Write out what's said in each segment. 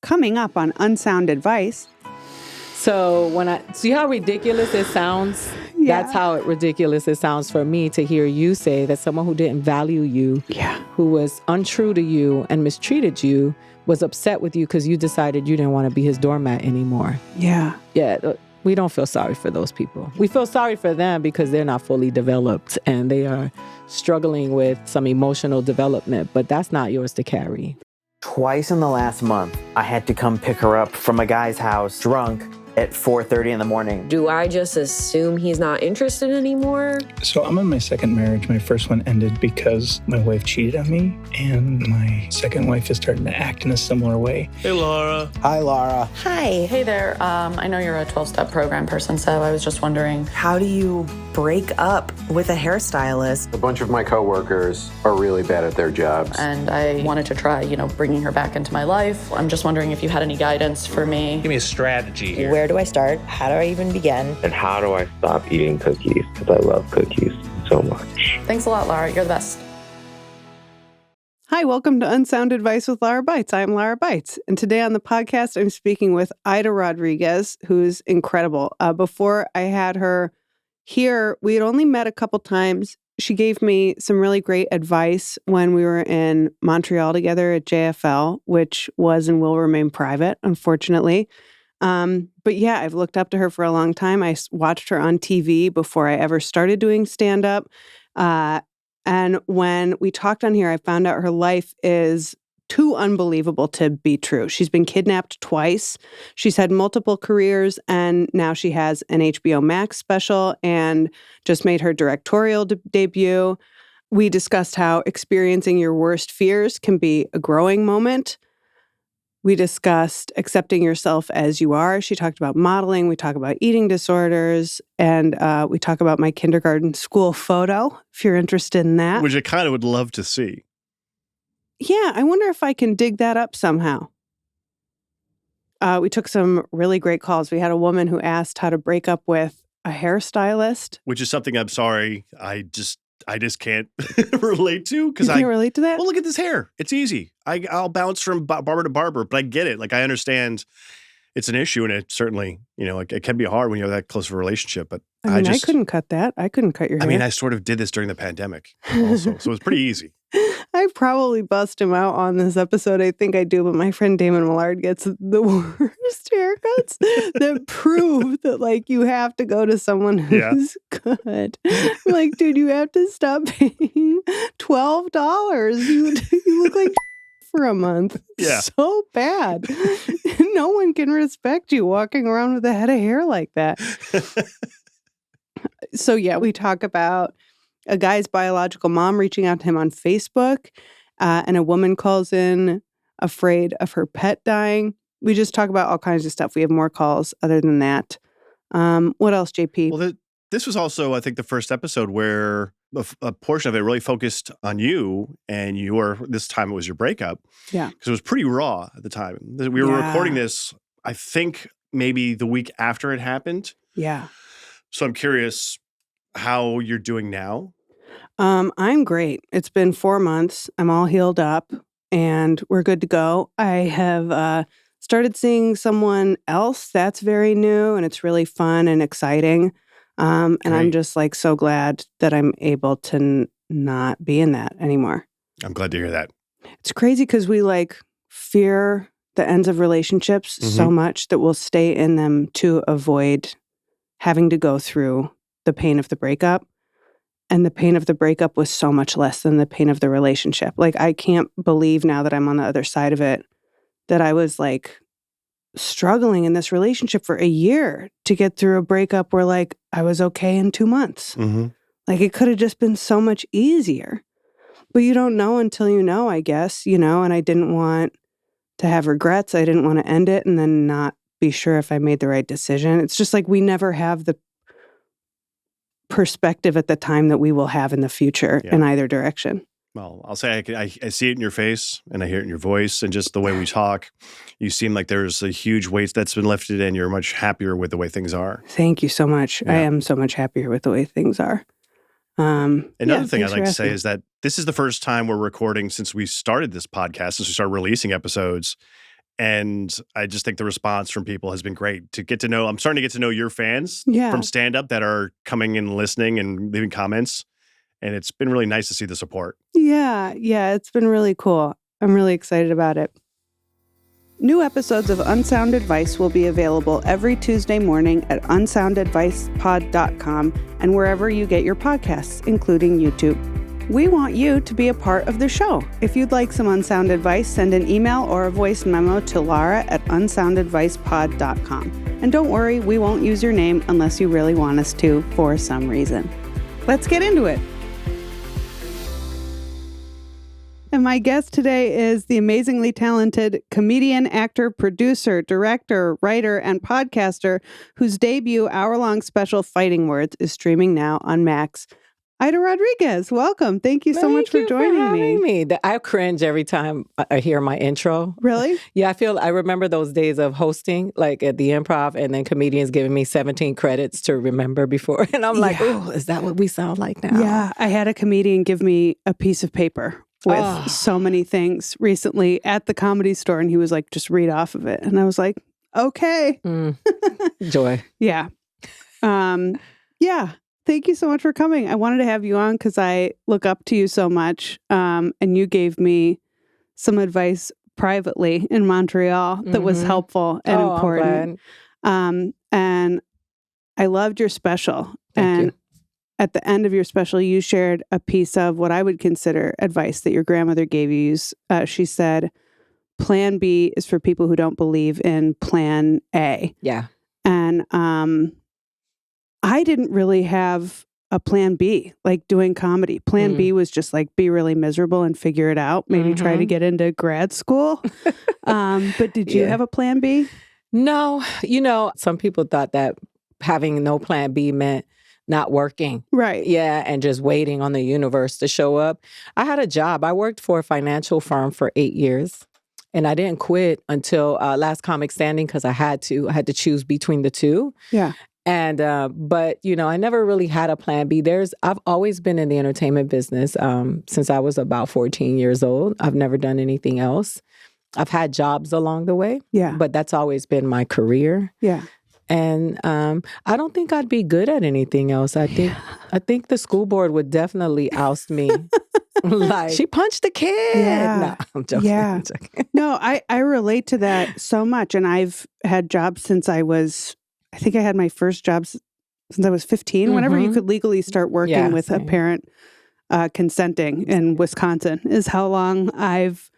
coming up on Unsound Advice. So when I see how ridiculous it sounds, that's how ridiculous it sounds for me to hear you say that someone who didn't value you, who was untrue to you and mistreated you, was upset with you because you decided you didn't want to be his doormat anymore. Yeah, we don't feel sorry for those people. We feel sorry for them because they're not fully developed and they are struggling with some emotional development, but that's not yours to carry. Twice in the last month, I had to come pick her up from a guy's house drunk at 4:30 in the morning. Do I just assume he's not interested anymore? So I'm in my second marriage. My first one ended because my wife cheated on me, and my second wife is starting to act in a similar way. Hey, Lara. Hi, Lara. Hi. Hey there. I know you're a 12-step program person, so I was just wondering. How do you break up with a hairstylist? A bunch of my coworkers are really bad at their jobs. And I wanted to try, bringing her back into my life. I'm just wondering if you had any guidance for me. Give me a strategy here. Where do I start? How do I even begin? And how do I stop eating cookies? Because I love cookies so much. Thanks a lot, Lara. You're the best. Hi, welcome to Unsound Advice with Lara Beitz. I'm Lara Beitz. And today on the podcast, I'm speaking with Aida Rodriguez, who's incredible. Before I had her here, we had only met a couple times. She gave me some really great advice when we were in Montreal together at JFL, which was and will remain private, unfortunately. But yeah, I've looked up to her for a long time. I watched her on TV before I ever started doing stand-up. And when we talked on here, I found out her life is too unbelievable to be true. She's been kidnapped twice. She's had multiple careers, and now she has an HBO Max special and just made her directorial debut. We discussed how experiencing your worst fears can be a growing moment. We discussed accepting yourself as you are. She talked about modeling. We talk about eating disorders. And we talk about my kindergarten school photo, if you're interested in that. Which I kind of would love to see. Yeah, I wonder if I can dig that up somehow. We took some really great calls. We had a woman who asked how to break up with a hairstylist. Which is something I'm sorry, I just can't relate to. You can't relate to that? Well, look at this hair. It's easy. I'll bounce from barber to barber, but I get it. Like, I understand it's an issue, and it certainly, it can be hard when you have that close of a relationship. But I couldn't cut that. I couldn't cut your hair. I mean, I sort of did this during the pandemic also, so it was pretty easy. I probably bust him out on this episode. I think I do, but my friend Damon Millard gets the worst haircuts that prove that, you have to go to someone who's good. I'm like, dude, you have to stop paying $12. You look like for a month. Yeah. So bad. No one can respect you walking around with a head of hair like that. So, yeah, we talk about a guy's biological mom reaching out to him on Facebook, and a woman calls in afraid of her pet dying. We just talk about all kinds of stuff. We have more calls other than that. What else, JP? Well, this was also, I think, the first episode where a portion of it really focused on you, and this time it was your breakup. Yeah. Because it was pretty raw at the time. We were recording this, I think, maybe the week after it happened. Yeah. So I'm curious how you're doing now. I'm great. It's been 4 months. I'm all healed up and we're good to go. I have started seeing someone else that's very new, and it's really fun and exciting. And I'm just so glad that I'm able to not be in that anymore. I'm glad to hear that. It's crazy because we fear the ends of relationships so much that we'll stay in them to avoid having to go through the pain of the breakup. And the pain of the breakup was so much less than the pain of the relationship. I can't believe now that I'm on the other side of it, that I was struggling in this relationship for a year to get through a breakup where I was okay in 2 months. Mm-hmm. It could have just been so much easier. But you don't know until you know, I guess, and I didn't want to have regrets. I didn't want to end it and then not be sure if I made the right decision. It's just we never have the perspective at the time that we will have in the future in either direction. Well, I'll say I see it in your face, and I hear it in your voice, and just the way we talk. You seem like there's a huge weight that's been lifted, and you're much happier with the way things are. Thank you so much. Yeah. I am so much happier with the way things are. Another thing I'd like to say is that this is the first time we're recording since we started this podcast, since we started releasing episodes. And I just think the response from people has been great to get to know. I'm starting to get to know your fans from stand-up that are coming and listening and leaving comments. And it's been really nice to see the support. Yeah, it's been really cool. I'm really excited about it. New episodes of Unsound Advice will be available every Tuesday morning at unsoundadvicepod.com and wherever you get your podcasts, including YouTube. We want you to be a part of the show. If you'd like some unsound advice, send an email or a voice memo to Lara at unsoundadvicepod.com. And don't worry, we won't use your name unless you really want us to for some reason. Let's get into it. And my guest today is the amazingly talented comedian, actor, producer, director, writer, and podcaster whose debut hour-long special Fighting Words is streaming now on Max. Aida Rodriguez, welcome. Thank you so much for joining me. I cringe every time I hear my intro. Really? Yeah, I remember those days of hosting, like at the Improv, and then comedians giving me 17 credits to remember before. And I'm like, oh, is that what we sound like now? Yeah, I had a comedian give me a piece of paper with so many things recently at the Comedy Store, and he was like, just read off of it. And I was like, okay. Joy. Yeah. Thank you so much for coming. I wanted to have you on because I look up to you so much. And you gave me some advice privately in Montreal that was helpful and important. And I loved your special. Thank you. At the end of your special, you shared a piece of what I would consider advice that your grandmother gave you. She said, Plan B is for people who don't believe in Plan A. Yeah. And I didn't really have a Plan B, like doing comedy. Plan B was just like be really miserable and figure it out. Maybe try to get into grad school. But did you have a Plan B? No. Some people thought that having no Plan B meant not working. Right. Yeah, and just waiting on the universe to show up. I had a job. I worked for a financial firm for 8 years. And I didn't quit until Last Comic Standing because I had to choose between the two. Yeah. And, but, I never really had a Plan B. I've always been in the entertainment business since I was about 14 years old. I've never done anything else. I've had jobs along the way. Yeah. But that's always been my career. Yeah. And I don't think I'd be good at anything else. I think the school board would definitely oust me. Like, she punched a kid. Yeah. No, I'm joking. Yeah. I'm joking. No, I relate to that so much. And I've had jobs since I think I had my first job since I was 15, whenever you could legally start working with a parent consenting in Wisconsin is how long I've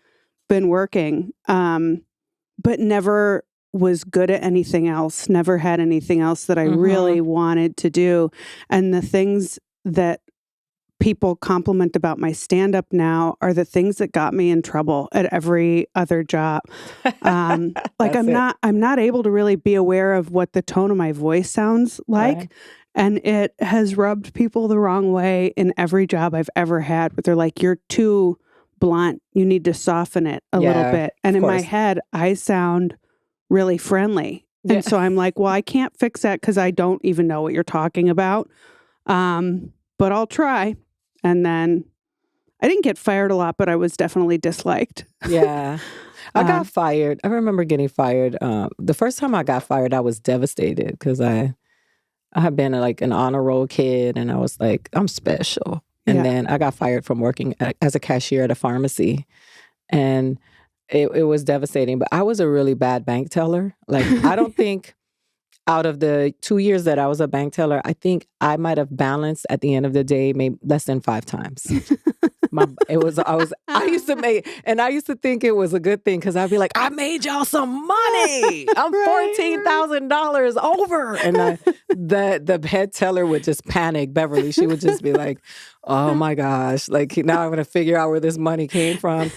been working. But never was good at anything else, never had anything else that I really wanted to do. And the things that people compliment about my stand-up now are the things that got me in trouble at every other job. Like I'm not able to really be aware of what the tone of my voice sounds like. Right. And it has rubbed people the wrong way in every job I've ever had, where they're like, you're too blunt. You need to soften it a little bit. And in my head, I sound really friendly. And so I'm like, well, I can't fix that because I don't even know what you're talking about. But I'll try. And then I didn't get fired a lot, but I was definitely disliked. Yeah. I got fired. I remember getting fired. The first time I got fired, I was devastated because I had been like an honor roll kid and I was like, I'm special. And then I got fired from working as a cashier at a pharmacy. And it was devastating. But I was a really bad bank teller. Like, I don't think out of the 2 years that I was a bank teller, I think I might have balanced at the end of the day maybe less than 5 times. I used to think it was a good thing because I'd be like, I made y'all some money. I'm $14,000 over. And the head teller would just panic. Beverly, she would just be like, oh my gosh, like now I'm going to figure out where this money came from.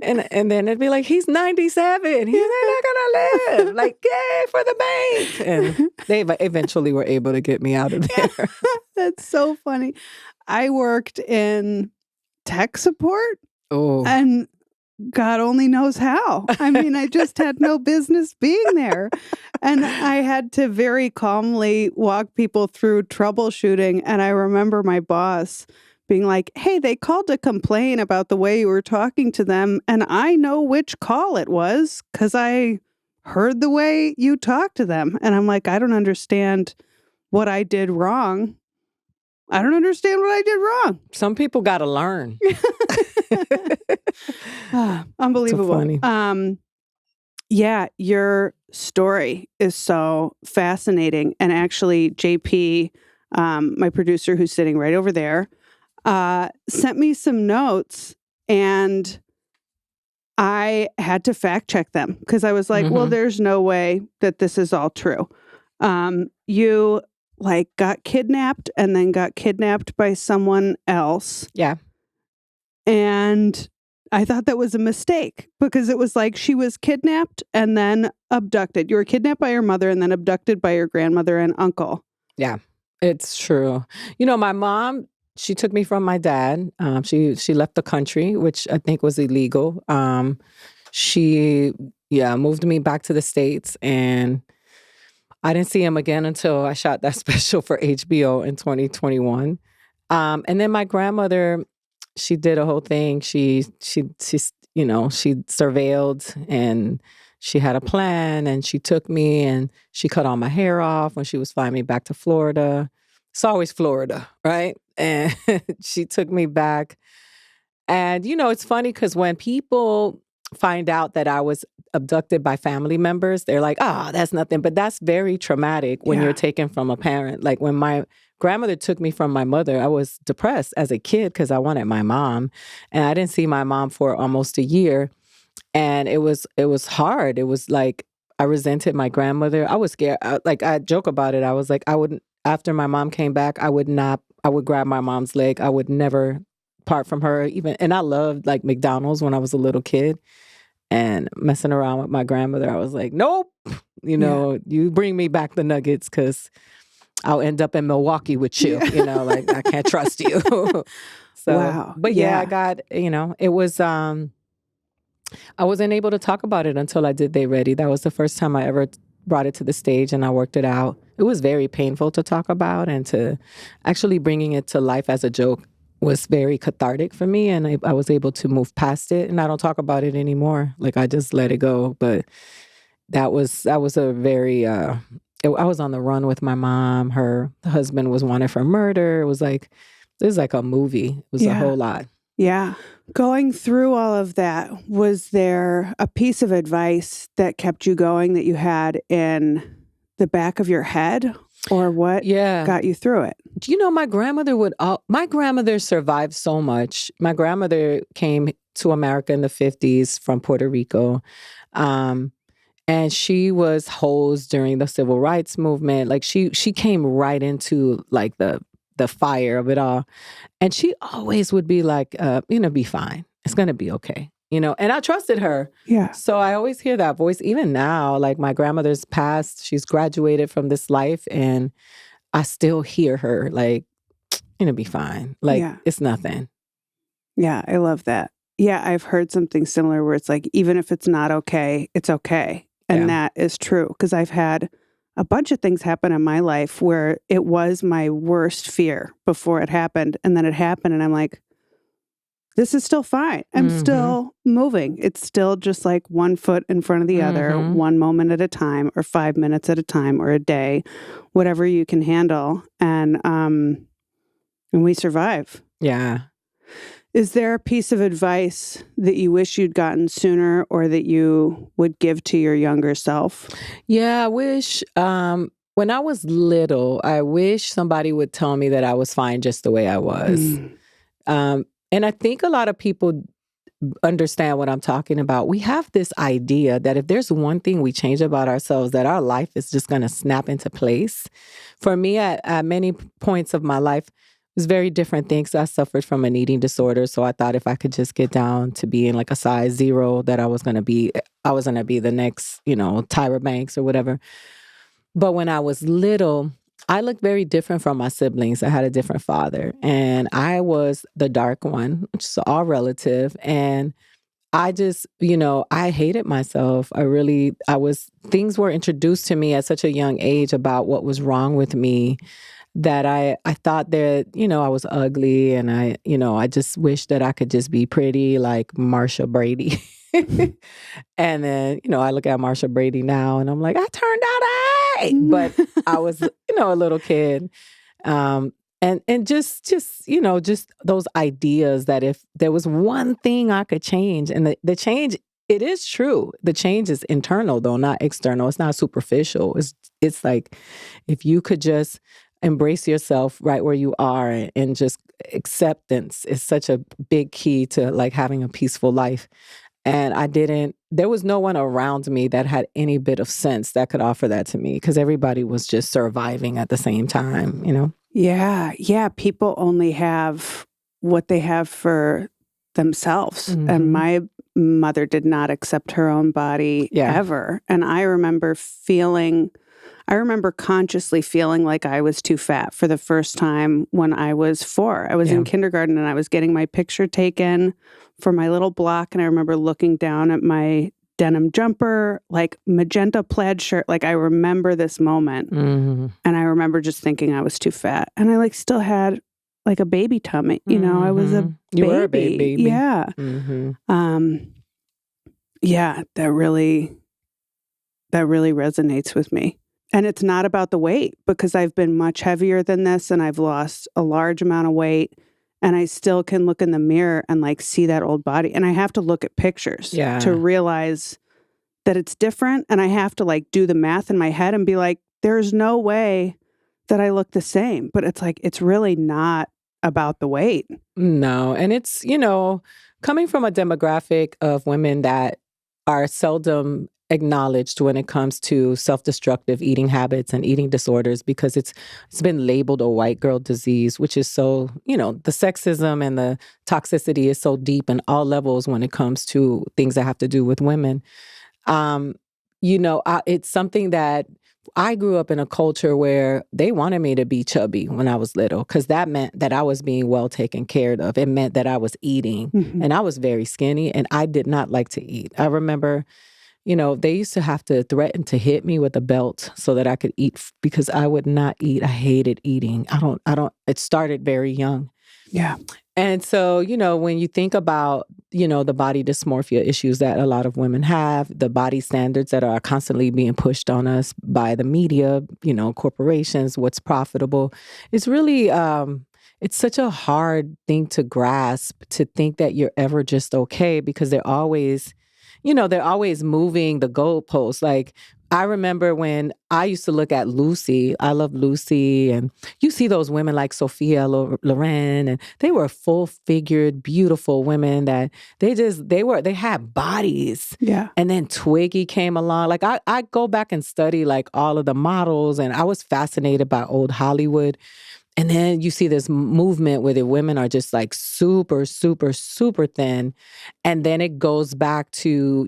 And then it'd be like, he's 97. He's not going to live. Like, yay for the bank. And they eventually were able to get me out of there. That's so funny. I worked in tech support. Oh. And God only knows how. I mean, I just had no business being there. And I had to very calmly walk people through troubleshooting. And I remember my boss being like, hey, they called to complain about the way you were talking to them, and I know which call it was because I heard the way you talked to them. And I'm like, I don't understand what I did wrong. I don't understand what I did wrong. Some people got to learn. Unbelievable. So funny. Yeah, your story is so fascinating. And actually, JP, my producer who's sitting right over there, sent me some notes, and I had to fact check them because I was like, well, there's no way that this is all true. You got kidnapped and then got kidnapped by someone else. Yeah. And I thought that was a mistake because it was like she was kidnapped and then abducted. You were kidnapped by your mother and then abducted by your grandmother and uncle. Yeah, it's true. My mom, she took me from my dad. She left the country, which I think was illegal. She moved me back to the States, and I didn't see him again until I shot that special for HBO in 2021. And then my grandmother, she did a whole thing. She surveilled, and she had a plan, and she took me and she cut all my hair off when she was flying me back to Florida. It's always Florida, right? And she took me back. And, it's funny because when people find out that I was abducted by family members, they're like, that's nothing. But that's very traumatic when you're taken from a parent. Like when my grandmother took me from my mother, I was depressed as a kid because I wanted my mom. And I didn't see my mom for almost a year. And it was hard. It was like I resented my grandmother. I was scared. I joke about it. I was like, after my mom came back, I would grab my mom's leg. I would never part from her even. And I loved McDonald's when I was a little kid. And messing around with my grandmother, I was like, nope, you bring me back the nuggets because I'll end up in Milwaukee with you. I can't trust you. So, wow. But I got, it was, I wasn't able to talk about it until I did They Ready. That was the first time I ever brought it to the stage, and I worked it out. It was very painful to talk about, and to actually bringing it to life as a joke was very cathartic for me, and I was able to move past it, and I don't talk about it anymore. I just let it go. But that was a very, I was on the run with my mom. Her husband was wanted for murder. It was like a movie. It was a whole lot. Yeah. Going through all of that, was there a piece of advice that kept you going that you had in the back of your head? Or what got you through it? My grandmother survived so much. My grandmother came to America in the 50s from Puerto Rico. And she was hosed during the civil rights movement. She came right into the fire of it all. And she always would be like, be fine. It's going to be okay. And I trusted her. Yeah. So I always hear that voice. Even now, my grandmother's passed, she's graduated from this life, and I still hear her be fine. It's nothing. Yeah, I love that. Yeah, I've heard something similar where it's even if it's not okay, it's okay. And that is true because I've had a bunch of things happen in my life where it was my worst fear before it happened. And then it happened and I'm like, this is still fine. I'm still moving. It's still just one foot in front of the other, one moment at a time, or 5 minutes at a time, or a day, whatever you can handle. And we survive. Yeah. Is there a piece of advice that you wish you'd gotten sooner or that you would give to your younger self? Yeah, I wish, when I was little, I wish somebody would tell me that I was fine just the way I was. And I think a lot of people understand what I'm talking about. We have this idea that if there's one thing we change about ourselves, that our life is just going to snap into place. For me, at many points of my life, it was very different things. I suffered from an eating disorder, so I thought if I could just get down to being a size 0, that I was going to be the next, Tyra Banks or whatever. But when I was little, I looked very different from my siblings. I had a different father, and I was the dark one, which is all relative. And I just, I hated myself. Things were introduced to me at such a young age about what was wrong with me. that I thought that, I was ugly, and I just wish that I could just be pretty like Marsha Brady. And then, I look at Marsha Brady now and I'm like, I turned out right. But I was, a little kid. And just those ideas that if there was one thing I could change, and the change, it is true. The change is internal though, not external. It's not superficial. It's like, if you could just embrace yourself right where you are, and just acceptance is such a big key to like having a peaceful life. And there was no one around me that had any bit of sense that could offer that to me, because everybody was just surviving at the same time, Yeah. Yeah. People only have what they have for themselves. Mm-hmm. And my mother did not accept her own body ever. And I remember consciously feeling like I was too fat for the first time when I was 4. I was in kindergarten and I was getting my picture taken for my little block. And I remember looking down at my denim jumper, like magenta plaid shirt. Like I remember this moment. Mm-hmm. And I remember just thinking I was too fat. And I like still had like a baby tummy. I was a baby. You were a baby. Yeah. Mm-hmm. Yeah, that really resonates with me. And it's not about the weight, because I've been much heavier than this and I've lost a large amount of weight, and I still can look in the mirror and like see that old body. And I have to look at pictures to realize that it's different. And I have to like do the math in my head and be like, there's no way that I look the same. But it's like, it's really not about the weight. No. And it's, coming from a demographic of women that are seldom acknowledged when it comes to self-destructive eating habits and eating disorders, because it's been labeled a white girl disease, which is so, the sexism and the toxicity is so deep in all levels when it comes to things that have to do with women. It's something that I grew up in a culture where they wanted me to be chubby when I was little, because that meant that I was being well taken care of. It meant that I was eating, and I was very skinny, and I did not like to eat. I remember, they used to have to threaten to hit me with a belt so that I could eat, because I would not eat. I hated eating. It started very young. Yeah. And so, when you think about, the body dysmorphia issues that a lot of women have, the body standards that are constantly being pushed on us by the media, corporations, what's profitable, it's really, it's such a hard thing to grasp, to think that you're ever just okay, because they're always moving the goalposts. Like, I remember when I used to look at Lucy, I love Lucy, and you see those women like Sophia Loren, and they were full-figured, beautiful women that they had bodies. Yeah. And then Twiggy came along. Like, I go back and study like all of the models, and I was fascinated by old Hollywood. And then you see this movement where the women are just like super, super, super thin. And then it goes back to,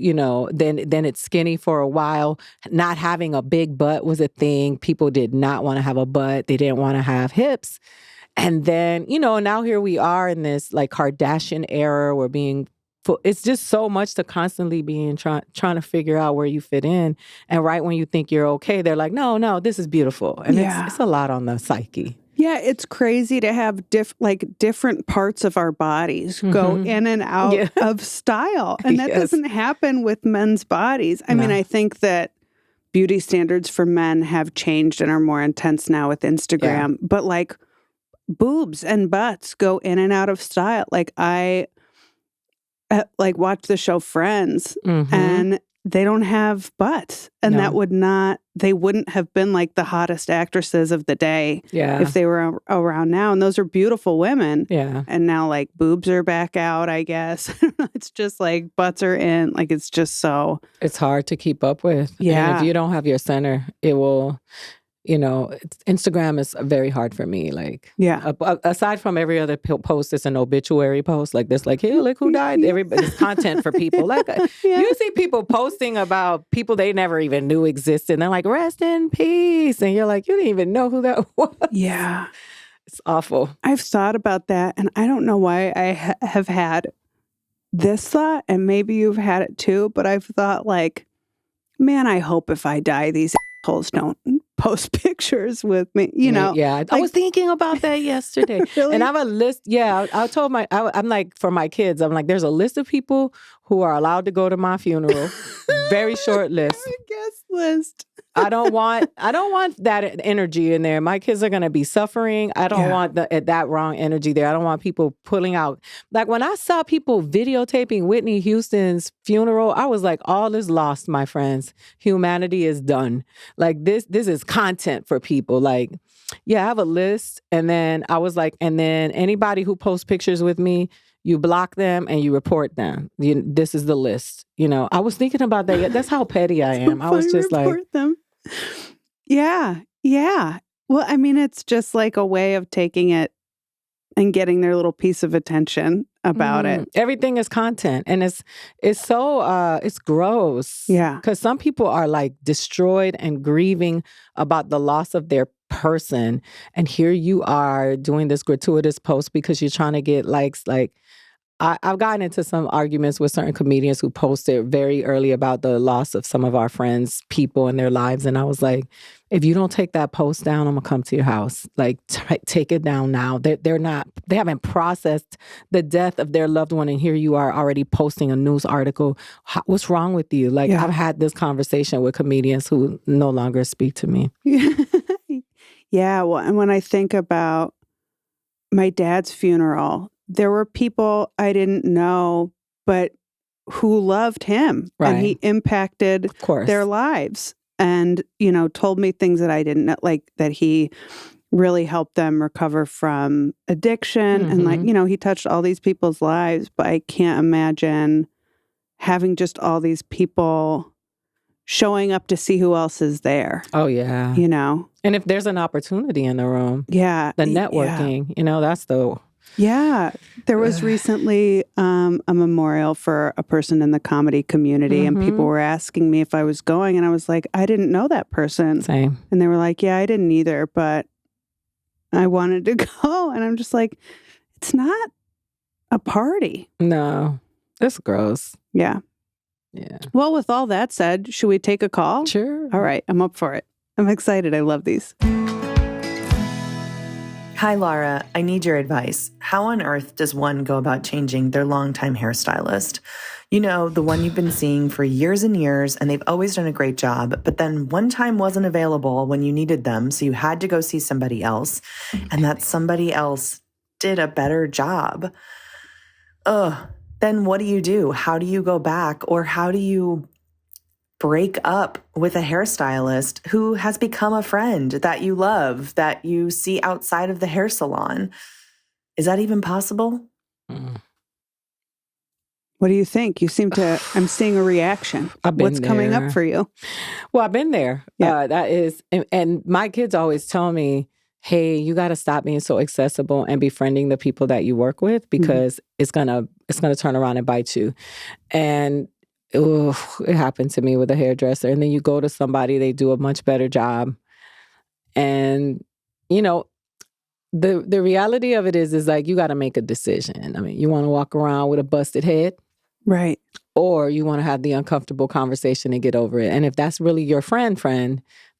then it's skinny for a while. Not having a big butt was a thing. People did not want to have a butt. They didn't want to have hips. And then, now here we are in this like Kardashian era. It's just so much to constantly being trying to figure out where you fit in. And right when you think you're okay, they're like, no, this is beautiful. And it's a lot on the psyche. Yeah, it's crazy to have different parts of our bodies go in and out of style. And that doesn't happen with men's bodies. I mean, I think that beauty standards for men have changed and are more intense now with Instagram. But like boobs and butts go in and out of style. Like I watch the show Friends, and they don't have butts. And they wouldn't have been like the hottest actresses of the day if they were around now. And those are beautiful women. Yeah. And now like boobs are back out, I guess. It's just like butts are in. Like it's just so. It's hard to keep up with. Yeah. And if you don't have your center, it will. Instagram is very hard for me. Like, aside from every other post, it's an obituary post. Like this, like, hey, look who died. Everybody's content for people. Like, you see people posting about people they never even knew existed. And they're like, rest in peace. And you're like, you didn't even know who that was. Yeah. It's awful. I've thought about that. And I don't know why I have had this thought. And maybe you've had it too. But I've thought like, man, I hope if I die, these assholes don't post pictures with me, you know. Yeah, I was thinking about that yesterday. Really? And I have a list. Yeah, I told I'm like, for my kids, I'm like, there's a list of people who are allowed to go to my funeral. Very short list. Guest list. I don't want that energy in there. My kids are going to be suffering. I don't want that wrong energy there. I don't want people pulling out. Like when I saw people videotaping Whitney Houston's funeral, I was like, all is lost, my friends. Humanity is done. Like this is content for people. Like, yeah, I have a list. And then I was like, and then anybody who posts pictures with me, you block them and you report them. This is the list. You know, I was thinking about that. That's how petty I am. I was just like, them. Yeah. Well, I mean, it's just like a way of taking it and getting their little piece of attention about it. Everything is content, and it's so it's gross. Yeah, because some people are like destroyed and grieving about the loss of their person, and here you are doing this gratuitous post because you're trying to get likes. Like I've gotten into some arguments with certain comedians who posted very early about the loss of some of our friends, people in their lives. And I was like, if you don't take that post down, I'm gonna come to your house. Like, take it down now. They haven't processed the death of their loved one. And here you are already posting a news article. What's wrong with you? Like, I've had this conversation with comedians who no longer speak to me. Yeah. Well, and when I think about my dad's funeral, there were people I didn't know, but who loved him. Right. And he impacted their lives and, you know, told me things that I didn't know, like that he really helped them recover from addiction. And like, you know, he touched all these people's lives, but I can't imagine having just all these people showing up to see who else is there. Oh, yeah. You know? And if there's an opportunity in the room. Yeah. The networking, you know, that's the... Yeah. There was recently a memorial for a person in the comedy community, and people were asking me if I was going, and I was like, I didn't know that person. Same. And they were like, yeah, I didn't either, but I wanted to go. And I'm just like, it's not a party. No, that's gross. Yeah. Yeah. Well, with all that said, should we take a call? Sure. All right. I'm up for it. I'm excited. I love these. Hi, Lara. I need your advice. How on earth does one go about changing their longtime hairstylist? You know, the one you've been seeing for years and years, and they've always done a great job, but then one time wasn't available when you needed them, so you had to go see somebody else, and that somebody else did a better job. Then what do? How do you go back, or how do you break up with a hairstylist who has become a friend that you love, that you see outside of the hair salon? Is that even possible? What do you think? You seem to, I'm seeing a reaction. What's coming up for you? Well, I've been there. Yeah. That is, and my kids always tell me, hey, you got to stop being so accessible and befriending the people that you work with, because it's gonna turn around and bite you. And it happened to me with a hairdresser. And then you go to somebody, they do a much better job. And, you know, the reality of it is like, you got to make a decision. I mean, you want to walk around with a busted head? Right. Or you want to have the uncomfortable conversation and get over it. And if that's really your friend,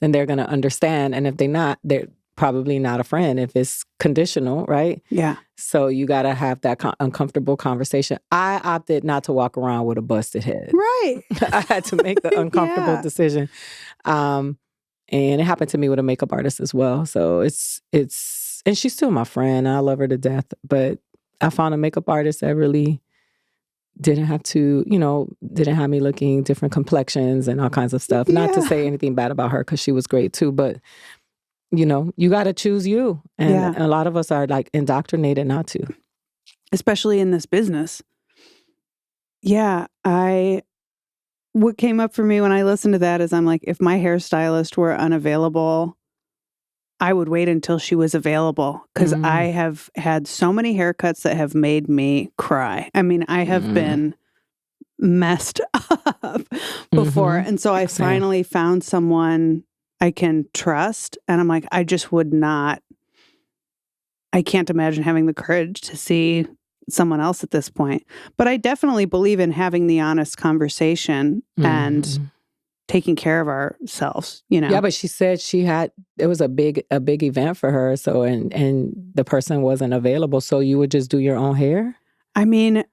then they're going to understand. And if they're probably not a friend if it's conditional, right? Yeah. So you got to have that uncomfortable conversation. I opted not to walk around with a busted head. Right. I had to make the uncomfortable decision. And it happened to me with a makeup artist as well. So it's, and she's still my friend. I love her to death. But I found a makeup artist that really didn't have to, didn't have me looking different complexions and all kinds of stuff. Not to say anything bad about her, because she was great too. But you got to choose you. And a lot of us are like indoctrinated not to. Especially in this business. Yeah. What came up for me when I listened to that is I'm like, if my hairstylist were unavailable, I would wait until she was available, because I have had so many haircuts that have made me cry. I mean, I have been messed up before. And so I finally found someone I can trust. And I'm like, I can't imagine having the courage to see someone else at this point. But I definitely believe in having the honest conversation and taking care of ourselves, you know? Yeah, but she said it was a big event for her. So, and the person wasn't available. So you would just do your own hair? I mean,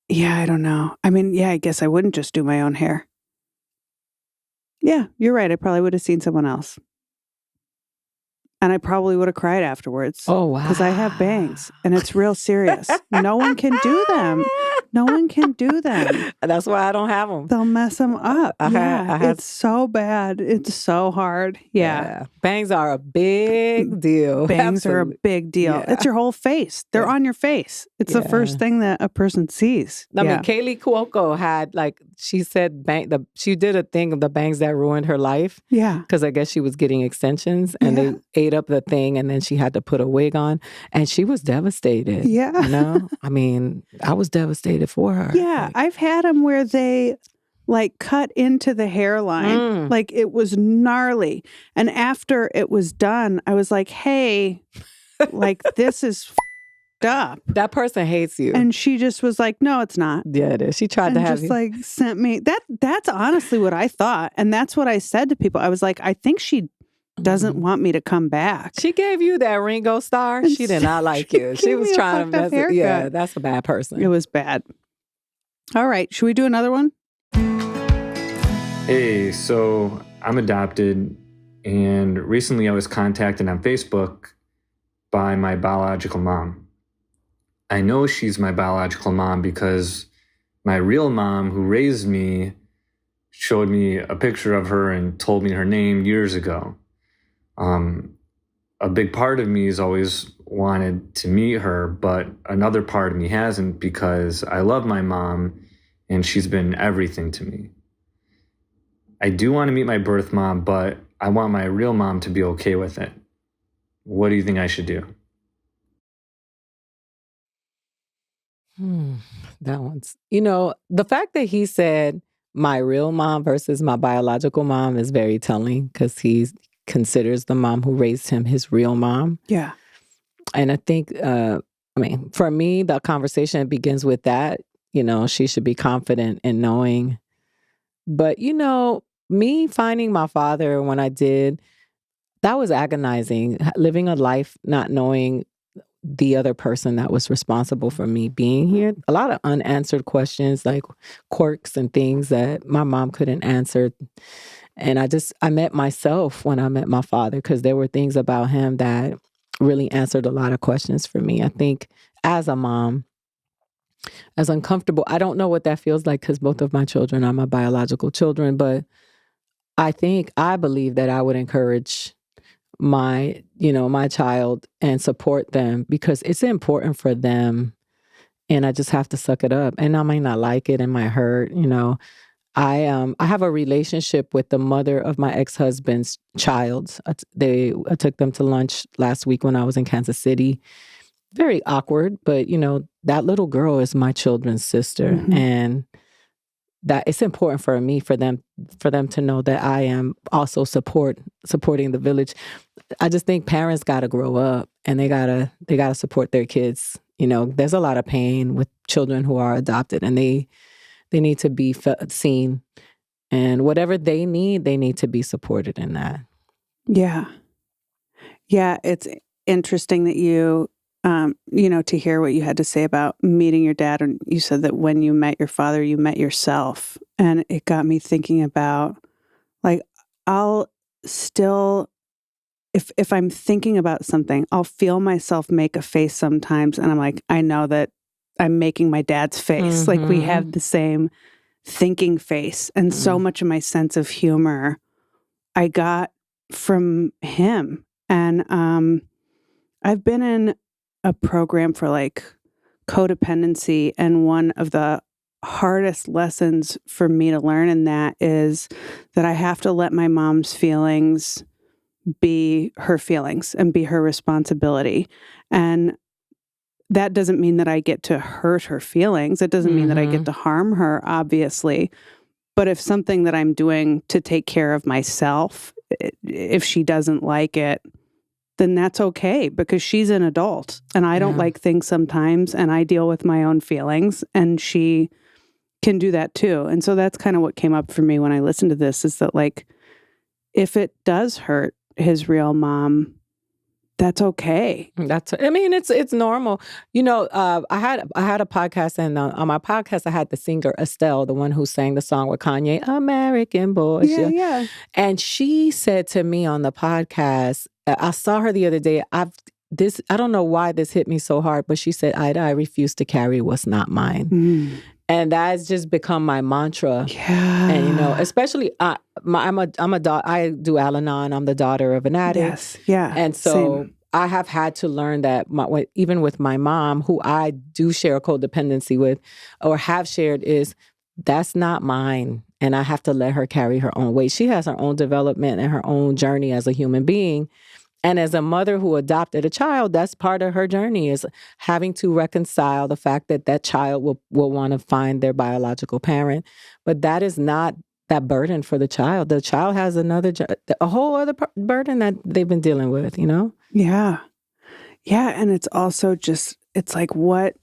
yeah, I don't know. I mean, yeah, I guess I wouldn't just do my own hair. Yeah, you're right. I probably would have seen someone else. And I probably would have cried afterwards. Oh, wow. Because I have bangs and it's real serious. No one can do them. No one can do them. That's why I don't have them. They'll mess them up. It's so bad. It's so hard. Yeah. Bangs are a big deal. Bangs are a big deal. Yeah. It's your whole face. They're on your face. It's the first thing that a person sees. I mean, Kaylee Cuoco had, like, she said she did a thing of the bangs that ruined her life. Yeah. Because I guess she was getting extensions and they ate up the thing and then she had to put a wig on and she was devastated. Yeah. You know? I mean, I was devastated for her. Yeah. I've had them where they like cut into the hairline. Like it was gnarly. And after it was done, I was like, hey, like this is up. That person hates you. And she just was like, no, it's not. Yeah, it is. She tried to have just like sent me that's honestly what I thought. And that's what I said to people. I was like, I think she doesn't want me to come back. She gave you that Ringo star. She did not like you. She was trying to mess it. Yeah, that's a bad person. It was bad. All right. Should we do another one? Hey, so I'm adopted, and recently I was contacted on Facebook by my biological mom. I know she's my biological mom because my real mom who raised me showed me a picture of her and told me her name years ago. A big part of me has always wanted to meet her, but another part of me hasn't because I love my mom and she's been everything to me. I do want to meet my birth mom, but I want my real mom to be okay with it. What do you think I should do? That one's, the fact that he said my real mom versus my biological mom is very telling because he considers the mom who raised him his real mom. Yeah. And I think, for me, the conversation begins with that. She should be confident in knowing. But, me finding my father when I did, that was agonizing. Living a life not knowing the other person that was responsible for me being here. A lot of unanswered questions, like quirks and things that my mom couldn't answer. And I met myself when I met my father because there were things about him that really answered a lot of questions for me. I think as a mom, as uncomfortable, I don't know what that feels like because both of my children are my biological children, but I believe that I would encourage my child and support them because it's important for them. And I just have to suck it up. And I might not like it and might hurt, I have a relationship with the mother of my ex-husband's child. I took them to lunch last week when I was in Kansas City. Very awkward, but that little girl is my children's sister. Mm-hmm. And that it's important for me, for them to know that I am also supporting the village. I just think parents got to grow up and they gotta support their kids. There's a lot of pain with children who are adopted and they need to be seen, and whatever they need to be supported in that. Yeah. Yeah. It's interesting that you, to hear what you had to say about meeting your dad. And you said that when you met your father, you met yourself. And it got me thinking about, like, I'll still, if I'm thinking about something, I'll feel myself make a face sometimes. And I'm like, I know that I'm making my dad's face. Mm-hmm. Like we have the same thinking face. And so much of my sense of humor I got from him. And I've been in a program for like codependency. And one of the hardest lessons for me to learn in that is that I have to let my mom's feelings be her feelings and be her responsibility. And that doesn't mean that I get to hurt her feelings. It doesn't mean that I get to harm her, obviously. But if something that I'm doing to take care of myself, if she doesn't like it, then that's okay because she's an adult and I don't like things sometimes and I deal with my own feelings and she can do that too. And so that's kind of what came up for me when I listened to this, is that like, if it does hurt his real mom, that's okay. It's normal. You know, I had a podcast, and on my podcast I had the singer Estelle, the one who sang the song with Kanye, American Boy. Yeah. And she said to me on the podcast, I saw her the other day. I don't know why this hit me so hard, but she said, Ida, I refuse to carry what's not mine. And that's just become my mantra. Yeah. And, you know, especially, I do Al-Anon. I'm the daughter of an addict. Yes. Yeah. And so I have had to learn that even with my mom, who I do share a codependency with, or have shared, is that's not mine. And I have to let her carry her own weight. She has her own development and her own journey as a human being. And as a mother who adopted a child, that's part of her journey, is having to reconcile the fact that that child will want to find their biological parent. But that is not that burden for the child. The child has a whole other burden that they've been dealing with, you know? Yeah. Yeah. And it's also just, it's like, what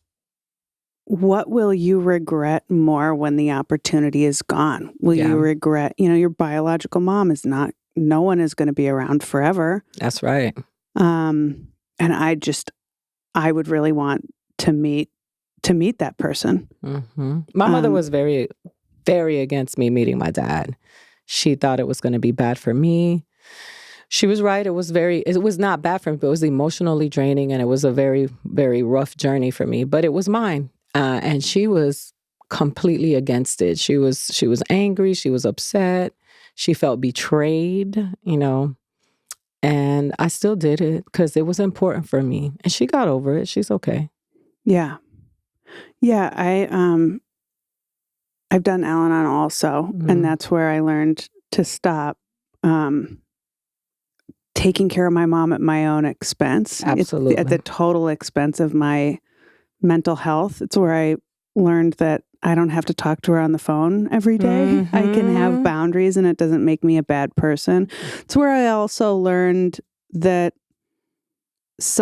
will you regret more when the opportunity is gone? Will you regret, your biological mom no one is going to be around forever. That's right. And I would really want to meet that person. Mm-hmm. My mother was very, very against me meeting my dad. She thought it was going to be bad for me. She was right. It was not bad for me, but it was emotionally draining, and it was a very, very rough journey for me, but it was mine. And she was completely against it. She was angry. She was upset. She felt betrayed, and I still did it because it was important for me. And she got over it. She's okay. Yeah. Yeah. I've done Al-Anon also, and that's where I learned to stop taking care of my mom at my own expense. Absolutely. At the total expense of my mental health. It's where I learned that I don't have to talk to her on the phone every day. I can have boundaries, and it doesn't make me a bad person. It's where I also learned that if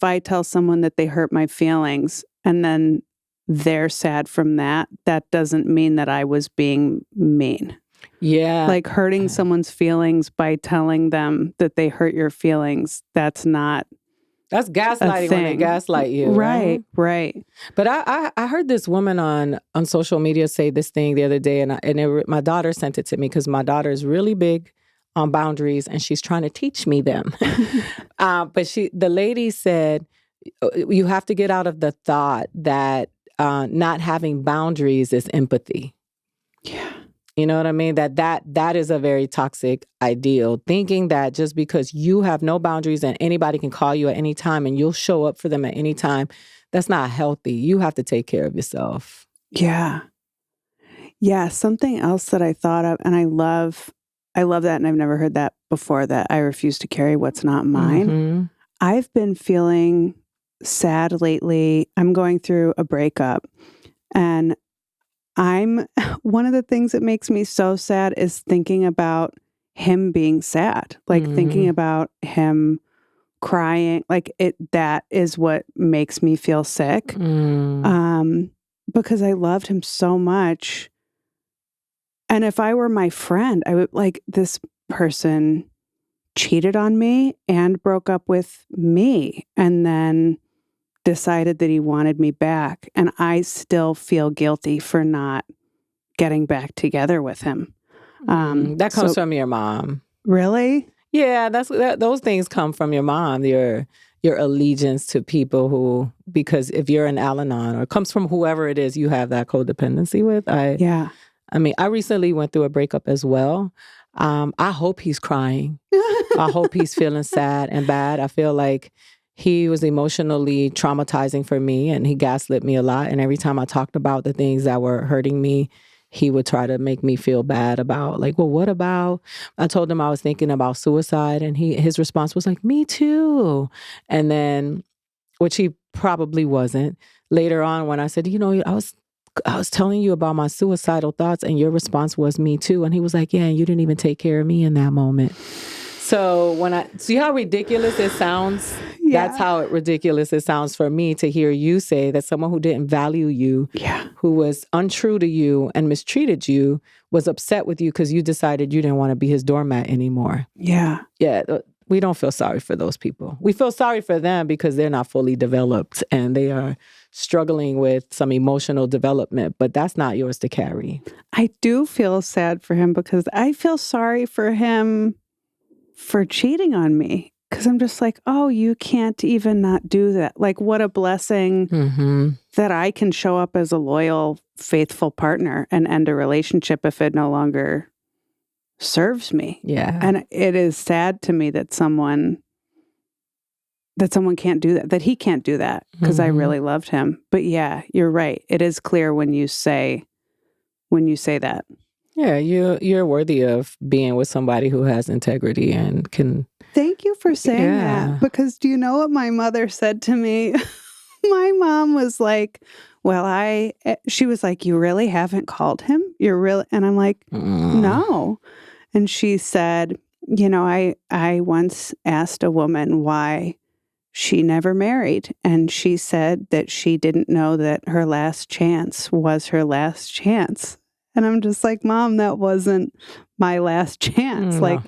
I tell someone that they hurt my feelings and then they're sad from that, that doesn't mean that I was being mean. Yeah. Like hurting someone's feelings by telling them that they hurt your feelings, that's gaslighting when they gaslight you. Right. But I heard this woman on social media say this thing the other day, and my daughter sent it to me because my daughter is really big on boundaries, and she's trying to teach me them. But the lady said, you have to get out of the thought that not having boundaries is empathy. Yeah. You know what I mean? That is a very toxic ideal. Thinking that just because you have no boundaries and anybody can call you at any time and you'll show up for them at any time, that's not healthy. You have to take care of yourself. Yeah. Yeah. Something else that I thought of, and I love that, and I've never heard that before, that I refuse to carry what's not mine. Mm-hmm. I've been feeling sad lately. I'm going through a breakup, and one of the things that makes me so sad is thinking about him being sad, like thinking about him crying, that is what makes me feel sick. Because I loved him so much. And if I were my friend, I would this person cheated on me and broke up with me and then decided that he wanted me back, and I still feel guilty for not getting back together with him. That comes from your mom. Really? Yeah, those things come from your mom. Your allegiance to people because if you're an Al-Anon, or it comes from whoever it is you have that codependency with. I recently went through a breakup as well. I hope he's crying. I hope he's feeling sad and bad. I feel like he was emotionally traumatizing for me, and he gaslit me a lot. And every time I talked about the things that were hurting me, he would try to make me feel bad about, well, what about? I told him I was thinking about suicide, and his response was me too. And then, which he probably wasn't. Later on, when I said, I was telling you about my suicidal thoughts, and your response was me too. And he was like, yeah, and you didn't even take care of me in that moment. So when I see how ridiculous it sounds, that's how ridiculous it sounds for me to hear you say that someone who didn't value you, who was untrue to you and mistreated you, was upset with you because you decided you didn't want to be his doormat anymore. Yeah. Yeah. We don't feel sorry for those people. We feel sorry for them because they're not fully developed and they are struggling with some emotional development, but that's not yours to carry. I do feel sad for him because I feel sorry for him for cheating on me. Because I'm just like, oh, you can't even not do that. Like, what a blessing that I can show up as a loyal, faithful partner and end a relationship if it no longer serves me. Yeah. And it is sad to me that someone can't do that, that he can't do that, because I really loved him. But yeah, you're right. It is clear when you say that. Yeah, you're worthy of being with somebody who has integrity and can. Thank you for saying that, because do you know what my mother said to me? My mom was like, she was like, you really haven't called him? You're really, and I'm like, no. And she said, I once asked a woman why she never married. And she said that she didn't know that her last chance was her last chance. And I'm just like, Mom, that wasn't my last chance. Like,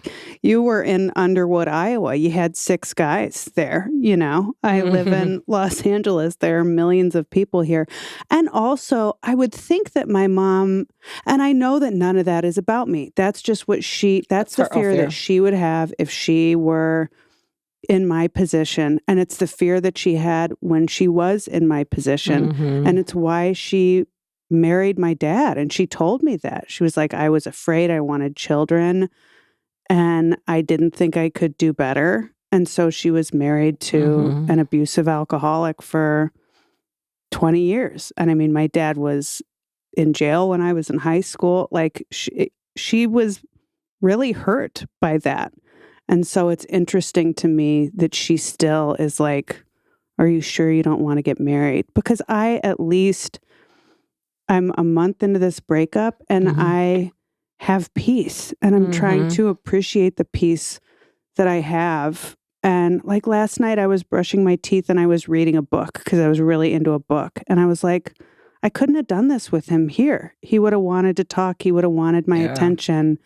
you were in Underwood, Iowa. You had 6 guys there, I live in Los Angeles. There are millions of people here. And also, I would think that my mom, and I know that none of that is about me. That's just what that's the fear that she would have if she were in my position. And it's the fear that she had when she was in my position. And it's why she married my dad. And she told me that. She was like, I was afraid, I wanted children, and I didn't think I could do better. And so she was married to an abusive alcoholic for 20 years. And I mean, my dad was in jail when I was in high school. Like, she was really hurt by that. And so it's interesting to me that she still is like, are you sure you don't want to get married? Because I'm a month into this breakup and I have peace, and I'm trying to appreciate the peace that I have. And like last night I was brushing my teeth and I was reading a book because I was really into a book. And I was like, I couldn't have done this with him here. He would have wanted to talk. He would have wanted my attention.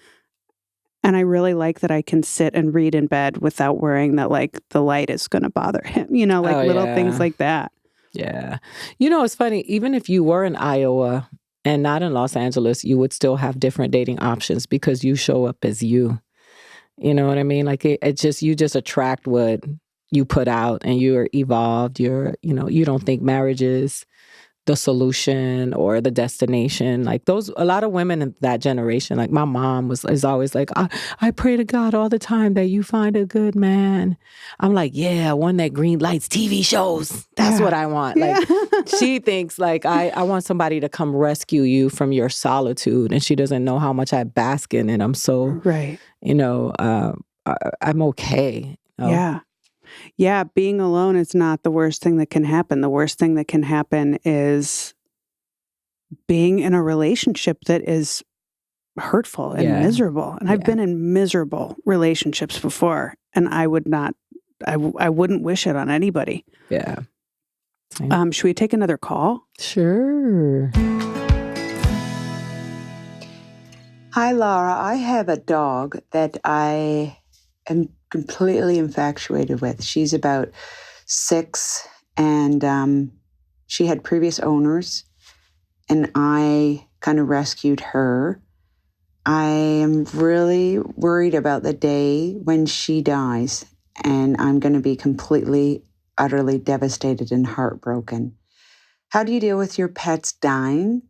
And I really like that I can sit and read in bed without worrying that like the light is going to bother him, little things like that. Yeah. It's funny. Even if you were in Iowa and not in Los Angeles, you would still have different dating options because you show up as you. You know what I mean? Like you just attract what you put out, and you're evolved. You don't think marriage is the solution or the destination. Like a lot of women in that generation, like my mom is always like, I pray to God all the time that you find a good man. I'm like, yeah, one that green lights TV shows. That's what I want. Like she thinks like, I want somebody to come rescue you from your solitude. And she doesn't know how much I bask in it. I'm so, I'm okay. Yeah. Yeah, being alone is not the worst thing that can happen. The worst thing that can happen is being in a relationship that is hurtful and miserable. And I've been in miserable relationships before, and I wouldn't wish it on anybody. Yeah. Should we take another call? Sure. Hi, Lara. I have a dog that I am completely infatuated with. She's about 6, and she had previous owners, and I kind of rescued her. I am really worried about the day when she dies, and I'm going to be completely, utterly devastated and heartbroken. How do you deal with your pets dying?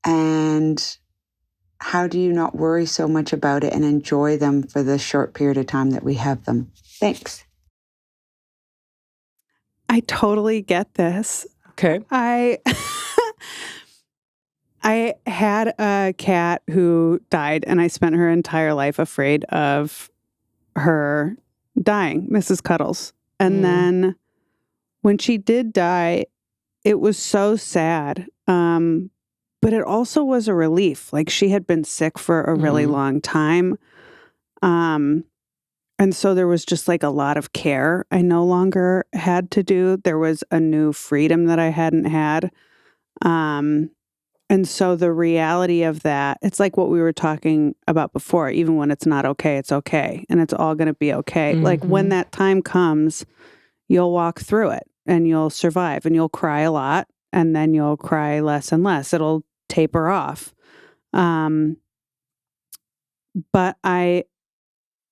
And how do you not worry so much about it and enjoy them for the short period of time that we have them? Thanks. I totally get this. Okay. I had a cat who died, and I spent her entire life afraid of her dying, Mrs. Cuddles. And then when she did die, it was so sad. But it also was a relief. Like, she had been sick for a really long time. And so there was just like a lot of care I no longer had to do. There was a new freedom that I hadn't had. And so the reality of that, it's like what we were talking about before, even when it's not okay, it's okay. And it's all going to be okay. Like when that time comes, you'll walk through it and you'll survive and you'll cry a lot and then you'll cry less and less. It'll taper off. But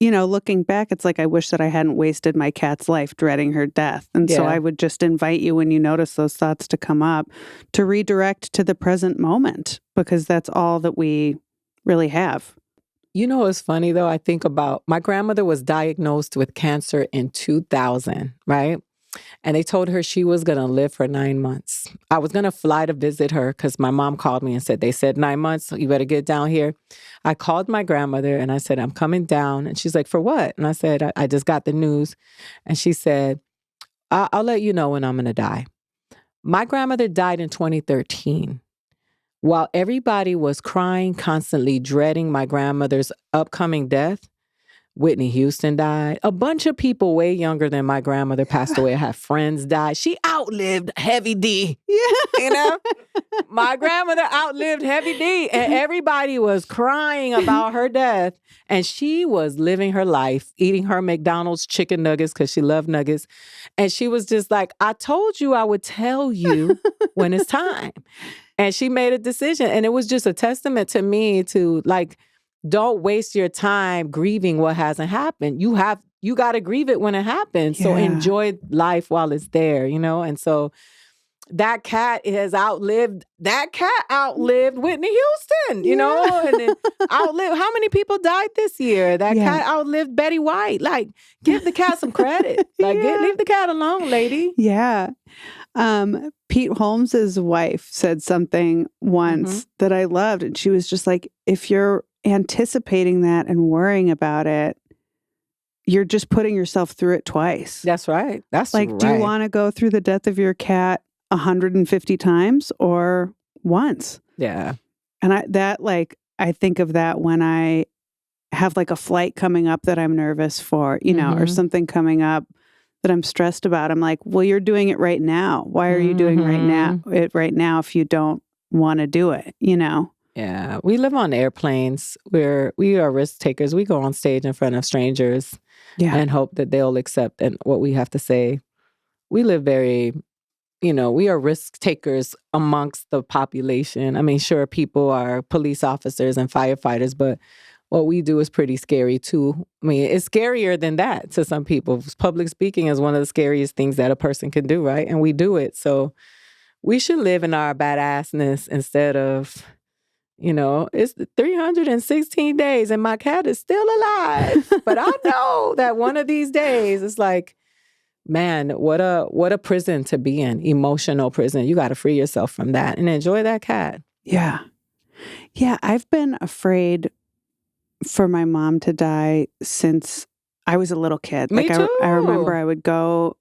looking back, it's like I wish that I hadn't wasted my cat's life dreading her death. And so I would just invite you, when you notice those thoughts to come up, to redirect to the present moment, because that's all that we really have. You know what's funny, though? I think about my grandmother was diagnosed with cancer in 2000, right? And they told her she was going to live for 9 months. I was going to fly to visit her because my mom called me and said, they said 9 months, you better get down here. I called my grandmother and I said, I'm coming down. And she's like, for what? And I said, I just got the news. And she said, I'll let you know when I'm going to die. My grandmother died in 2013. While everybody was crying, constantly dreading my grandmother's upcoming death, Whitney Houston died. A bunch of people way younger than my grandmother passed away. I had friends die. She outlived Heavy D. Yeah. My grandmother outlived Heavy D. And everybody was crying about her death. And she was living her life, eating her McDonald's chicken nuggets because she loved nuggets. And she was just like, I told you I would tell you when it's time. And she made a decision. And it was just a testament to me to like, don't waste your time grieving what hasn't happened. You got to grieve it when it happens. Yeah. So enjoy life while it's there, And so that cat outlived Whitney Houston, and then outlived, how many people died this year? That cat outlived Betty White. Like, give the cat some credit. Like, leave the cat alone, lady. Yeah. Pete Holmes's wife said something once that I loved. And she was just like, if you're anticipating that and worrying about it, you're just putting yourself through it twice. That's right. That's like, do you want to go through the death of your cat 150 times or once? Yeah. And I think of that when I have like a flight coming up that I'm nervous for, or something coming up that I'm stressed about. I'm like, well, you're doing it right now. Why are you doing it right now if you don't want to do it, Yeah, we live on airplanes where we are risk takers. We go on stage in front of strangers and hope that they'll accept what we have to say. We live very, we are risk takers amongst the population. I mean, sure, people are police officers and firefighters, but what we do is pretty scary too. I mean, it's scarier than that to some people. Public speaking is one of the scariest things that a person can do, right? And we do it. So we should live in our badassness instead of... it's 316 days and my cat is still alive. But I know that one of these days, it's like, man, what a prison to be in, emotional prison. You got to free yourself from that and enjoy that cat. Yeah. Yeah, I've been afraid for my mom to die since I was a little kid. Me too. I remember I would go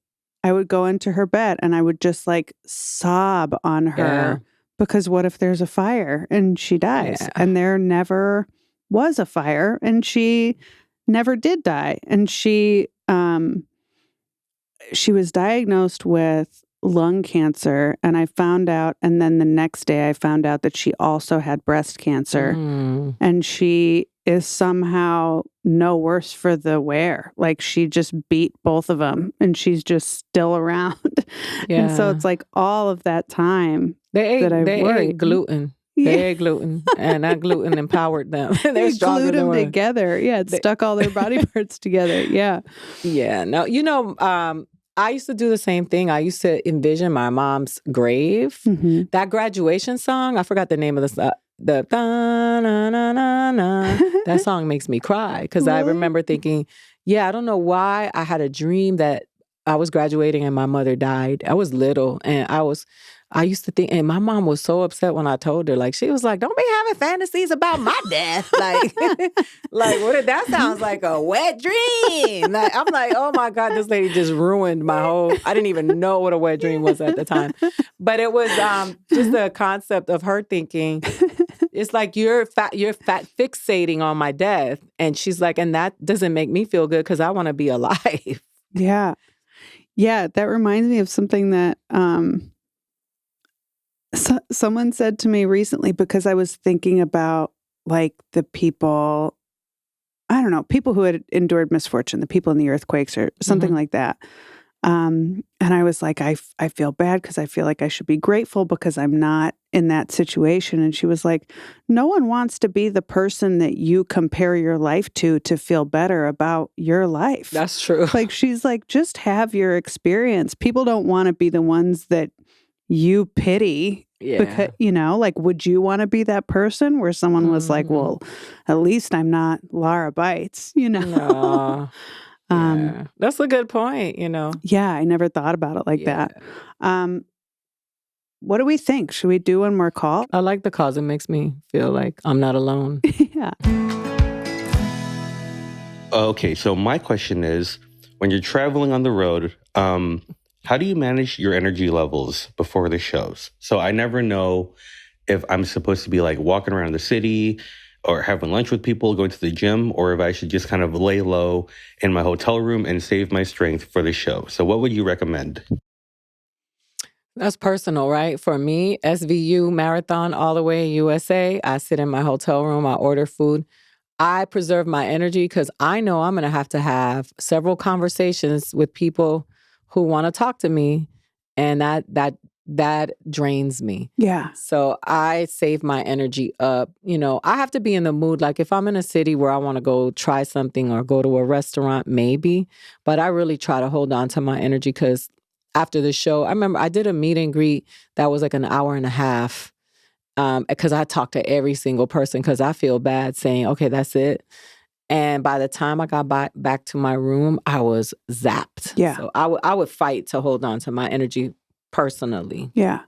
into her bed and I would just like sob on her. Yeah. Because what if there's a fire and she dies? Yeah. And there never was a fire and she never did die. And she was diagnosed with lung cancer. And I found out, and then the next day I found out that she also had breast cancer. And she is somehow no worse for the wear. Like she just beat both of them and she's just still around. Yeah. And so it's like all of that time they ate gluten. They ate gluten and that gluten empowered them. They glued them together. Yeah. It stuck all their body parts together. Yeah. Yeah. No, I used to do the same thing. I used to envision my mom's grave. That graduation song, I forgot the name of the that song makes me cry because I remember thinking, I don't know why I had a dream that I was graduating and my mother died. I was little and I used to think, and my mom was so upset when I told her, like, she was like, don't be having fantasies about my death. Like, what if that sounds like a wet dream? Like, I'm like, oh my God, this lady just ruined my whole, I didn't even know what a wet dream was at the time. But it was just the concept of her thinking, It's like you're fat fixating on my death. And she's like, and that doesn't make me feel good because I want to be alive. Yeah. Yeah. That reminds me of something that someone said to me recently, because I was thinking about like the people, I don't know, people who had endured misfortune, the people in the earthquakes or something like that. And I was like, I feel bad because I feel like I should be grateful because I'm not in that situation. And she was like, no one wants to be the person that you compare your life to feel better about your life. That's true. Like, she's like, just have your experience. People don't want to be the ones that you pity. Yeah. Because, you know, like, would you want to be that person where someone was like, well, at least I'm not Lara Beitz, you know? No. Yeah. That's a good point, you know. Yeah, I never thought about it like that. What do we think? Should we do one more call? I like the calls. It makes me feel like I'm not alone. Yeah. Okay, so my question is, when you're traveling on the road, how do you manage your energy levels before the shows? So I never know if I'm supposed to be like walking around the city or having lunch with people, going to the gym, or if I should just kind of lay low in my hotel room and save my strength for the show. So what would you recommend? That's personal, right? For me, SVU marathon all the way USA, I sit in my hotel room, I order food. I preserve my energy because I know I'm going to have several conversations with people who want to talk to me, and that drains me. Yeah. So I save my energy up. You know, I have to be in the mood. Like if I'm in a city where I want to go try something or go to a restaurant, maybe. But I really try to hold on to my energy because after the show, I remember I did a meet and greet that was like an hour and a half because I talked to every single person because I feel bad saying, okay, that's it. And by the time I got back to my room, I was zapped. Yeah. So I would fight to hold on to my energy personally. Yeah.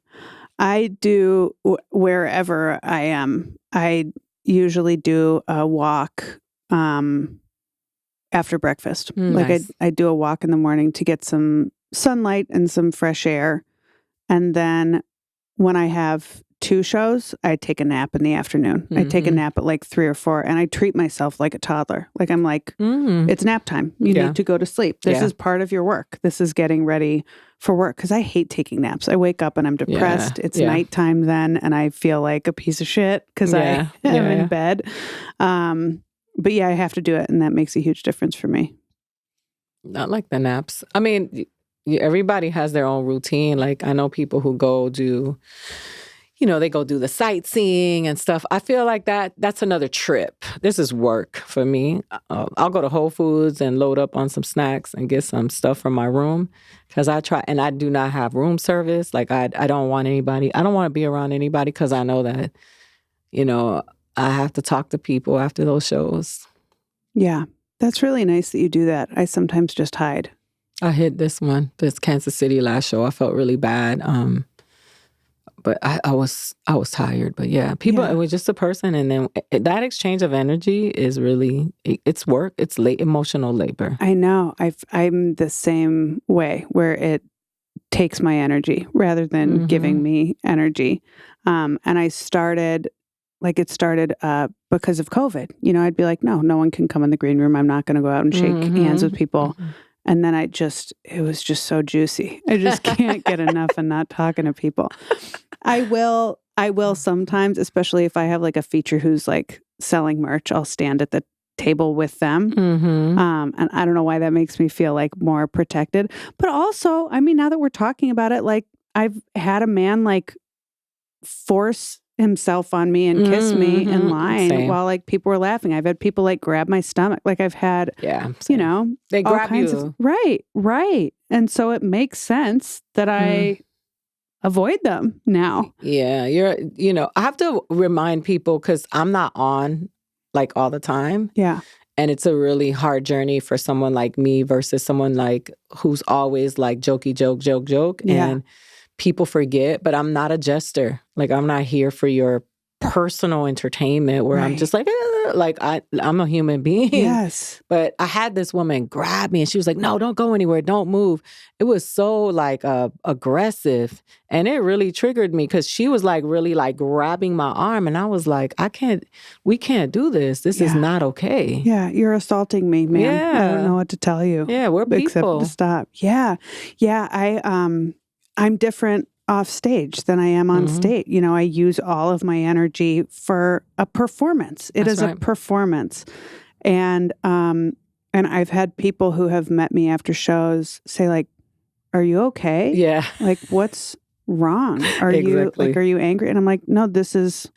I do wherever I am. I usually do a walk after breakfast. Nice. I do a walk in the morning to get some sunlight and some fresh air. And then when I have 2 shows, I take a nap in the afternoon. I take a nap at like 3 or 4 and I treat myself like a toddler. Like I'm like, it's nap time. You need to go to sleep. This is part of your work. This is getting ready for work because I hate taking naps. I wake up and I'm depressed. It's nighttime then and I feel like a piece of shit because I am in bed. But yeah, I have to do it and that makes a huge difference for me. Not like the naps. I mean, everybody has their own routine. Like I know people who go do... You know, they go do the sightseeing and stuff. I feel like that's another trip. This is work for me. I'll go to Whole Foods and load up on some snacks and get some stuff from my room because I do not have room service. Like I don't want anybody. I don't want to be around anybody because I know that, you know, I have to talk to people after those shows. Yeah, that's really nice that you do that. I sometimes just hide. I hid this Kansas City last show. I felt really bad. But I was tired. But yeah, people, it was just a person. And then that exchange of energy is really, it's work. It's emotional labor. I know. I'm the same way where it takes my energy rather than giving me energy. And it started because of COVID. You know, I'd be like, no one can come in the green room. I'm not going to go out and shake hands with people. And then it was just so juicy. I just can't get enough and not talking to people. I will sometimes, especially if I have like a feature who's like selling merch, I'll stand at the table with them. And I don't know why that makes me feel like more protected. But also, I mean, now that we're talking about it, like I've had a man like force himself on me and kiss me in line while like people were laughing. I've had people like grab my stomach. Like I've had, you know, they grab you. Right. And so it makes sense that I avoid them now. Yeah. I have to remind people because I'm not on like all the time. Yeah. And it's a really hard journey for someone like me versus someone like who's always like jokey joke. Yeah. And people forget, but I'm not a jester. Like I'm not here for your personal entertainment where I'm just like I'm a human being. Yes. But I had this woman grab me and she was like, no, don't go anywhere. Don't move. It was so like aggressive. And it really triggered me because she was like really like grabbing my arm. And I was like, we can't do this. This is not okay. Yeah. You're assaulting me, man. Yeah. I don't know what to tell you. Yeah. We're people. Except to stop. Yeah. Yeah. I'm different off stage than I am on stage. You know, I use all of my energy for a performance. It is a performance. And I've had people who have met me after shows say like, are you okay? Yeah. Like, what's wrong? Are you angry? And I'm like, no, this is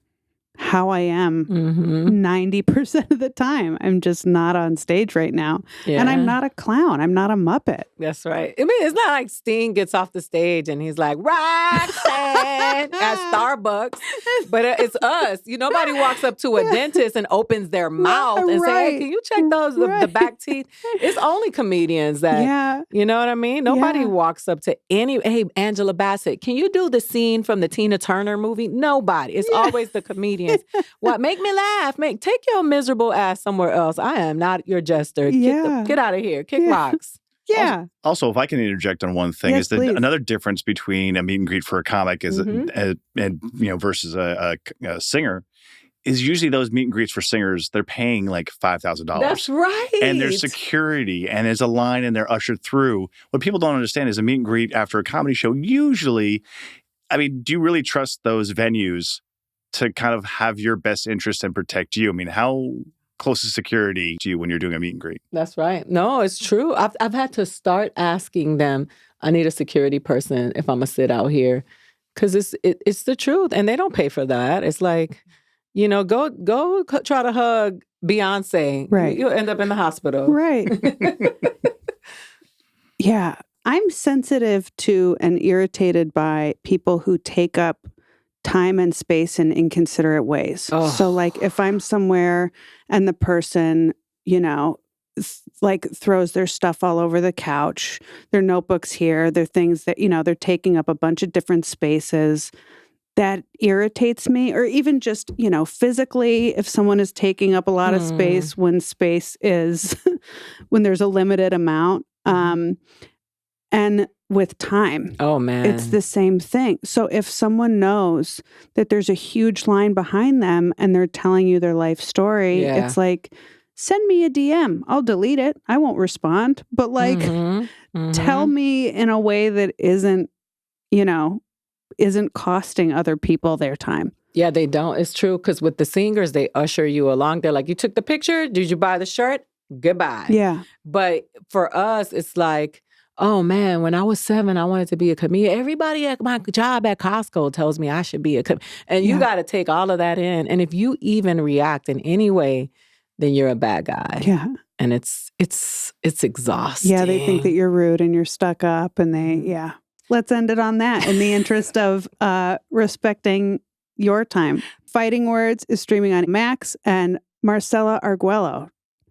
how I am 90% of the time. I'm just not on stage right now. Yeah. And I'm not a clown. I'm not a Muppet. That's right. I mean, it's not like Sting gets off the stage and he's like, Roxanne at Starbucks. But it's us. Nobody walks up to a dentist and opens their mouth and say, hey, can you check the back teeth? It's only comedians that, you know what I mean? Nobody walks up to hey, Angela Bassett, can you do the scene from the Tina Turner movie? Nobody. It's always the comedian. What? Make me laugh. Take your miserable ass somewhere else. I am not your jester. Get out of here. Kick rocks. Yeah. Also, if I can interject on one thing, is that another difference between a meet and greet for a comic is versus a singer is usually those meet and greets for singers, they're paying like $5,000. That's right. And there's security and there's a line and they're ushered through. What people don't understand is a meet and greet after a comedy show usually, I mean, do you really trust those venues to kind of have your best interest and protect you? I mean, how close is security to you when you're doing a meet and greet? That's right. No, it's true. I've had to start asking them, I need a security person if I'm going to sit out here. Because it's the truth. And they don't pay for that. It's like, go try to hug Beyonce. Right. You'll end up in the hospital. Right. Yeah. I'm sensitive to and irritated by people who take up time and space in inconsiderate ways. Oh. So like if I'm somewhere and the person, like throws their stuff all over the couch, their notebooks here, their things that, they're taking up a bunch of different spaces, that irritates me. Or even just, physically, if someone is taking up a lot of space when space is, when there's a limited amount. And with time. Oh, man. It's the same thing. So if someone knows that there's a huge line behind them and they're telling you their life story, it's like, send me a DM. I'll delete it. I won't respond. But like, tell me in a way that isn't costing other people their time. Yeah, they don't. It's true. Because with the singers, they usher you along. They're like, you took the picture? Did you buy the shirt? Goodbye. Yeah. But for us, it's like, oh man, when I was 7, I wanted to be a comedian. Everybody at my job at Costco tells me I should be a comedian. And you got to take all of that in. And if you even react in any way, then you're a bad guy. Yeah. And it's exhausting. Yeah, they think that you're rude and you're stuck up and Let's end it on that in the interest of respecting your time. Fighting Words is streaming on Max, and Marcella Arguello,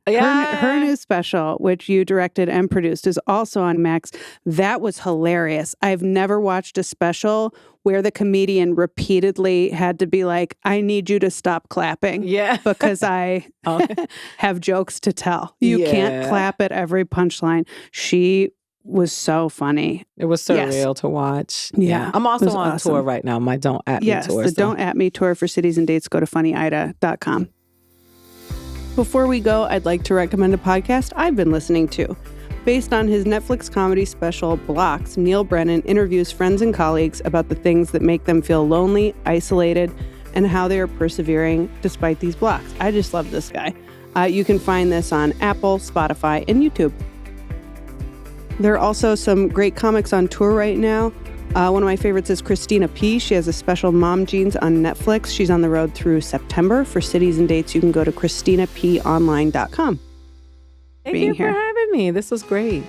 her new special, which you directed and produced, is also on Max. That was hilarious. I've never watched a special where the comedian repeatedly had to be like, I need you to stop clapping. Yeah. Because I have jokes to tell. You can't clap at every punchline. She was so funny. It was surreal to watch. Yeah. I'm also on tour right now, my Don't At Me tour. Yes, the Don't At Me tour for cities and dates. Go to funnyaida.com. Before we go, I'd like to recommend a podcast I've been listening to. Based on his Netflix comedy special, Blocks, Neil Brennan interviews friends and colleagues about the things that make them feel lonely, isolated, and how they are persevering despite these blocks. I just love this guy. You can find this on Apple, Spotify, and YouTube. There are also some great comics on tour right now. One of my favorites is Christina P. She has a special Mom Jeans on Netflix. She's on the road through September. For cities and dates, you can go to ChristinaPOnline.com. Thank you for having me. This was great.